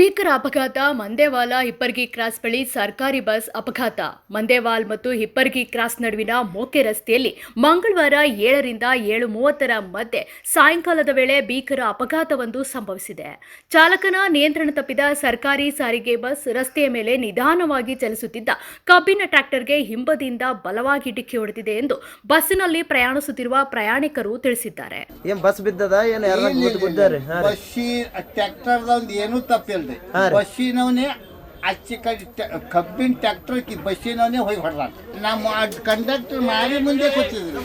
ಭೀಕರ ಅಪಘಾತ ಮಂದೇವಾಲ ಹಿಪ್ಪರ್ಗಿ ಕ್ರಾಸ್ ಬಳಿ ಸರ್ಕಾರಿ ಬಸ್ ಅಪಘಾತ. ಮಂದೇವಾಲ್ ಮತ್ತು ಹಿಪ್ಪರ್ಗಿ ಕ್ರಾಸ್ ನಡುವಿನ ಮೋಕೆ ರಸ್ತೆಯಲ್ಲಿ ಮಂಗಳವಾರ 7ರಿಂದ 7:30ರ ಮಧ್ಯೆ ಸಾಯಂಕಾಲದ ವೇಳೆ ಭೀಕರ ಅಪಘಾತವೊಂದು ಸಂಭವಿಸಿದೆ. ಚಾಲಕನ ನಿಯಂತ್ರಣ ತಪ್ಪಿದ ಸರ್ಕಾರಿ ಸಾರಿಗೆ ಬಸ್ ರಸ್ತೆಯ ಮೇಲೆ ನಿಧಾನವಾಗಿ ಚಲಿಸುತ್ತಿದ್ದ ಕಬ್ಬಿನ ಟ್ರ್ಯಾಕ್ಟರ್ಗೆ ಹಿಂಬದಿಯಿಂದ ಬಲವಾಗಿ ಡಿಕ್ಕಿ ಹೊಡೆದಿದೆ ಎಂದು ಬಸ್ಸಿನಲ್ಲಿ ಪ್ರಯಾಣಿಸುತ್ತಿರುವ ಪ್ರಯಾಣಿಕರು ತಿಳಿಸಿದ್ದಾರೆ. ಬಸ್ಸಿನವನೇ ಅಚ್ಚಿ ಕಬ್ಬಿನ ಟ್ರ್ಯಾಕ್ಟರ್ ಬಸ್ಸಿನವನೇ ಹೋಗಿ ಹೊಡೆದ. ನಮ್ಮ ಕಂಡಕ್ಟರ್ ಮಾಡಿ ಮುಂದೆ ಕೂತಿದ್ರು,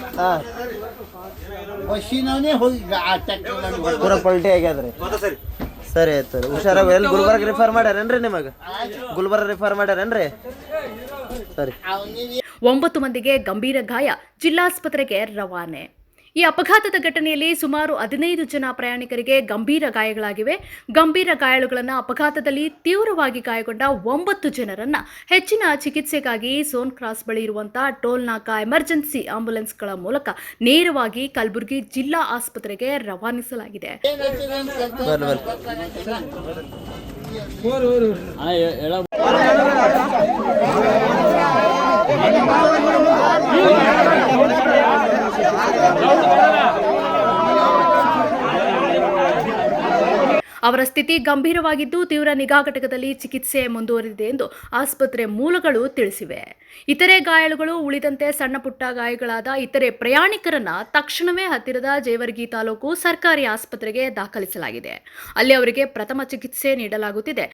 ಬಸ್ಸಿನವನೇ ಹೋಗಿ ಆ ಟ್ರ್ಯಾಕ್ಟರ್ ಪೂರ ಪಲ್ಟಿ ಆಗ್ಯಾದ್ರಿ. ಸರಿ ಆಯ್ತು, ಹುಷಾರಾಗ. ಎಲ್ಲಿ ಗುಲ್ಬರ್ಗ ರಿಫರ್ ಮಾಡ್ಯಾರೇನ್ರಿ? ನಿಮಗೆ ಗುಲ್ಬರ್ಗ ರಿಫರ್ ಮಾಡ್ಯಾರೇನ್ರಿ? ಸರಿ. 9 ಮಂದಿಗೆ ಗಂಭೀರ ಗಾಯ, ಜಿಲ್ಲಾಸ್ಪತ್ರೆಗೆ ರವಾನೆ. ಈ ಅಪಘಾತದ ಘಟನೆಯಲ್ಲಿ ಸುಮಾರು 15 ಜನ ಪ್ರಯಾಣಿಕರಿಗೆ ಗಂಭೀರ ಗಾಯಗಳಾಗಿವೆ. ಗಂಭೀರ ಗಾಯಾಳುಗಳನ್ನು ಅಪಘಾತದಲ್ಲಿ ತೀವ್ರವಾಗಿ ಗಾಯಗೊಂಡ 9 ಜನರನ್ನ ಹೆಚ್ಚಿನ ಚಿಕಿತ್ಸೆಗಾಗಿ ಸೋನ್ ಕ್ರಾಸ್ ಬಳಿ ಇರುವಂತಹ ಟೋಲ್ ನಾಕಾ ಎಮರ್ಜೆನ್ಸಿ ಆಂಬ್ಯುಲೆನ್ಸ್ಗಳ ಮೂಲಕ ನೇರವಾಗಿ ಕಲಬುರಗಿ ಜಿಲ್ಲಾ ಆಸ್ಪತ್ರೆಗೆ ರವಾನಿಸಲಾಗಿದೆ. ಅವರ ಸ್ಥಿತಿ ಗಂಭೀರವಾಗಿದ್ದು ತೀವ್ರ ನಿಗಾ ಘಟಕದಲ್ಲಿ ಚಿಕಿತ್ಸೆ ಮುಂದುವರೆದಿದೆ ಎಂದು ಆಸ್ಪತ್ರೆ ಮೂಲಗಳು ತಿಳಿಸಿವೆ. ಇತರೆ ಗಾಯಾಳುಗಳು ಉಳಿದಂತೆ ಸಣ್ಣ ಪುಟ್ಟ ಗಾಯಗಳಾದ ಇತರೆ ಪ್ರಯಾಣಿಕರನ್ನ ತಕ್ಷಣವೇ ಹತ್ತಿರದ ಜೇವರ್ಗಿ ತಾಲೂಕು ಸರ್ಕಾರಿ ಆಸ್ಪತ್ರೆಗೆ ದಾಖಲಿಸಲಾಗಿದೆ. ಅಲ್ಲಿ ಅವರಿಗೆ ಪ್ರಥಮ ಚಿಕಿತ್ಸೆ ನೀಡಲಾಗುತ್ತಿದೆ.